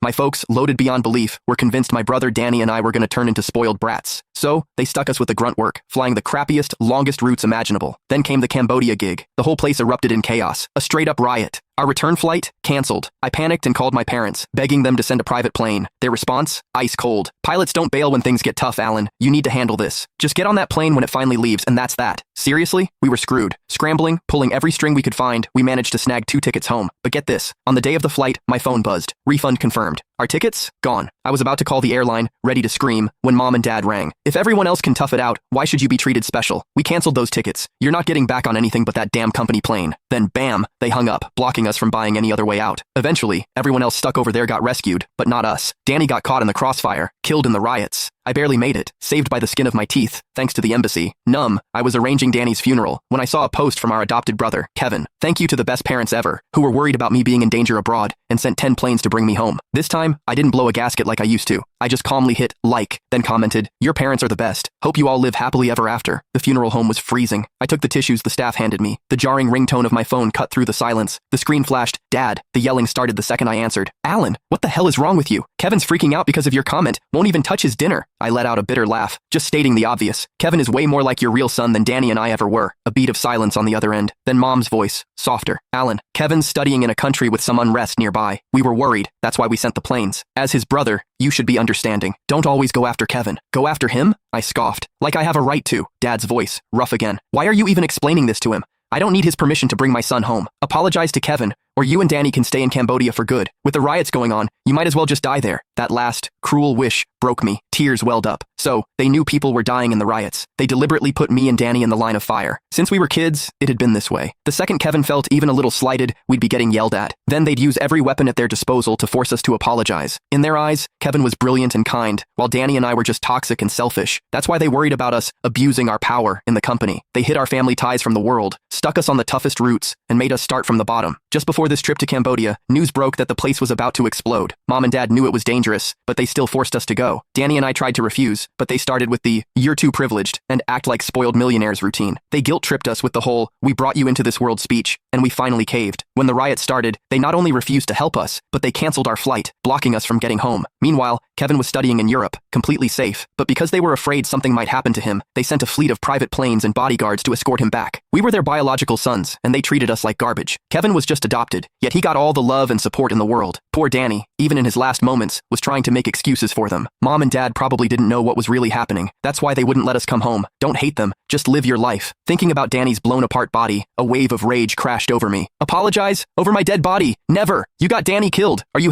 My folks, loaded beyond belief, were convinced my brother Danny and I were going to turn into spoiled brats. So, they stuck us with the grunt work, flying the crappiest, longest routes imaginable. Then came the Cambodia gig. The whole place erupted in chaos. A straight-up riot. Our return flight? Cancelled. I panicked and called my parents, begging them to send a private plane. Their response? Ice cold. Pilots don't bail when things get tough, Alan. You need to handle this. Just get on that plane when it finally leaves, and that's that. Seriously? We were screwed. Scrambling, pulling every string we could find, we managed to snag 2 tickets home. But get this. On the day of the flight, my phone buzzed. Refund confirmed. Our tickets? Gone. I was about to call the airline, ready to scream, when Mom and Dad rang. If everyone else can tough it out, why should you be treated special? We canceled those tickets. You're not getting back on anything but that damn company plane. Then bam, they hung up, blocking us from buying any other way out. Eventually, everyone else stuck over there got rescued, but not us. Danny got caught in the crossfire, killed in the riots. I barely made it, saved by the skin of my teeth, thanks to the embassy. Numb, I was arranging Danny's funeral when I saw a post from our adopted brother, Kevin. Thank you to the best parents ever, who were worried about me being in danger abroad and sent 10 planes to bring me home. This time, I didn't blow a gasket like I used to. I just calmly hit like, then commented, "Your parents are the best. Hope you all live happily ever after." The funeral home was freezing. I took the tissues the staff handed me. The jarring ringtone of my phone cut through the silence. The screen flashed, "Dad." The yelling started the second I answered. "Alan, what the hell is wrong with you? Kevin's freaking out because of your comment. Won't even touch his dinner." I let out a bitter laugh, just stating the obvious. Kevin is way more like your real son than Danny and I ever were. A beat of silence on the other end. Then Mom's voice, softer. "Alan, Kevin's studying in a country with some unrest nearby. We were worried. That's why we sent the planes. As his brother, you should be understanding. Don't always go after Kevin." "Go after him?" I scoffed. "Like I have a right to." Dad's voice, rough again. "Why are you even explaining this to him? I don't need his permission to bring my son home. Apologize to Kevin, or you and Danny can stay in Cambodia for good. With the riots going on, you might as well just die there." That last, cruel wish broke me. Tears welled up. So, they knew people were dying in the riots. They deliberately put me and Danny in the line of fire. Since we were kids, it had been this way. The second Kevin felt even a little slighted, we'd be getting yelled at. Then they'd use every weapon at their disposal to force us to apologize. In their eyes, Kevin was brilliant and kind, while Danny and I were just toxic and selfish. That's why they worried about us abusing our power in the company. They hid our family ties from the world, stuck us on the toughest routes, and made us start from the bottom. Just before this trip to Cambodia, news broke that the place was about to explode. Mom and Dad knew it was dangerous, but they still forced us to go. Danny and I tried to refuse, but they started with the "you're too privileged" and act like spoiled millionaires routine. They guilt-tripped us with the whole "we brought you into this world" speech, and we finally caved. When the riot started, they not only refused to help us, but they canceled our flight, blocking us from getting home. Meanwhile, Kevin was studying in Europe, completely safe, but because they were afraid something might happen to him, they sent a fleet of private planes and bodyguards to escort him back. We were their biological sons, and they treated us like garbage. Kevin was just adopted, yet he got all the love and support in the world. Poor Danny, even in his last moments, was trying to make excuses for them. Mom and Dad probably didn't know what was really happening. That's why they wouldn't let us come home. Don't hate them, just live your life. Thinking about Danny's blown-apart body, a wave of rage crashed over me. Apologize? Over my dead body? Never! You got Danny killed. Are you